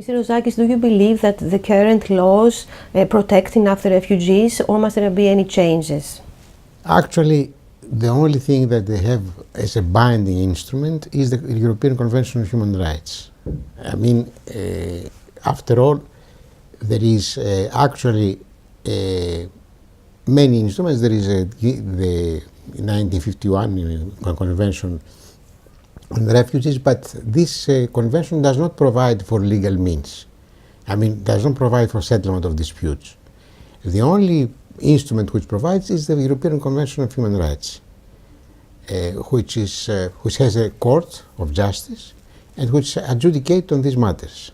Mr. Rozakis, do you believe that the current laws protect enough the refugees, or must there be any changes? Actually, the only thing that they have as a binding instrument is the European Convention on Human Rights. I mean, after all, there is actually many instruments. There is the 1951 Convention on Refugees, but this convention does not provide for legal means. I mean, does not provide for settlement of disputes. The only instrument which provides is the European Convention of Human Rights, which has a court of justice and which adjudicates on these matters.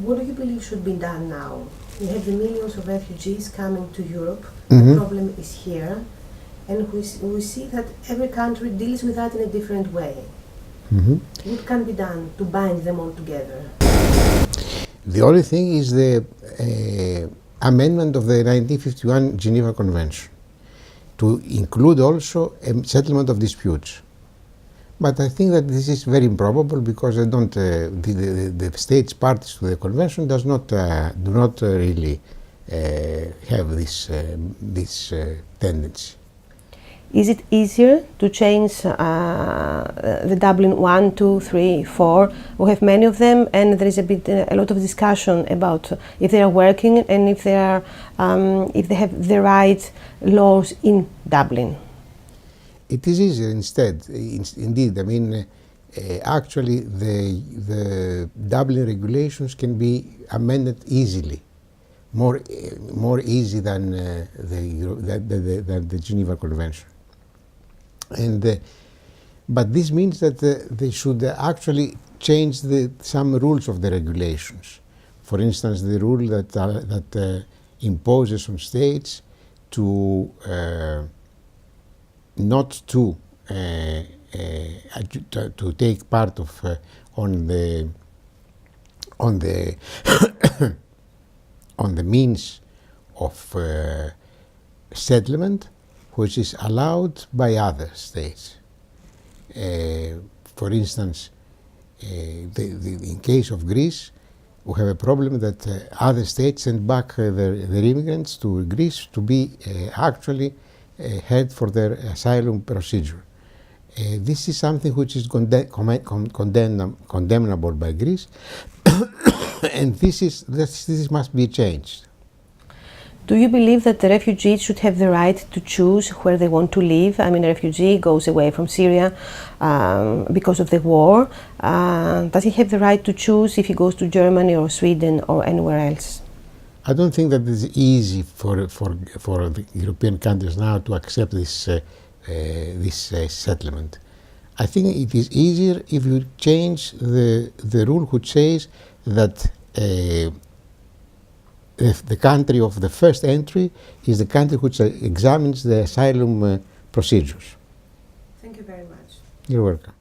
What do you believe should be done now? We have the millions of refugees coming to Europe. Mm-hmm. The problem is here, and we see that every country deals with that in a different way. Mm-hmm. What can be done to bind them all together? The only thing is the amendment of the 1951 Geneva Convention to include also a settlement of disputes. But I think that this is very improbable because they don't, the states parties to the convention do not really have this tendency. Is it easier to change the Dublin 1, 2, 3, 4? We have many of them, and there is a lot of discussion about if they are working and if they have the right laws in Dublin. It is easier instead. Indeed, I mean, actually, the Dublin regulations can be amended easily, more easy than the Geneva Convention. And but this means that they should actually change some rules of the regulations. For instance, the rule that imposes on states to not to take part of on the on the means of settlement, which is allowed by other states. For instance, in case of Greece, we have a problem that other states send back their immigrants to Greece to be actually held for their asylum procedure. This is something which is condemnable by Greece, and this must be changed. Do you believe that the refugees should have the right to choose where they want to live? I mean, a refugee goes away from Syria because of the war. Does he have the right to choose if he goes to Germany or Sweden or anywhere else? I don't think that it's easy for the European countries now to accept this settlement. I think it is easier if you change the rule which says that if the country of the first entry is the country which examines the asylum procedures. Thank you very much. You're welcome.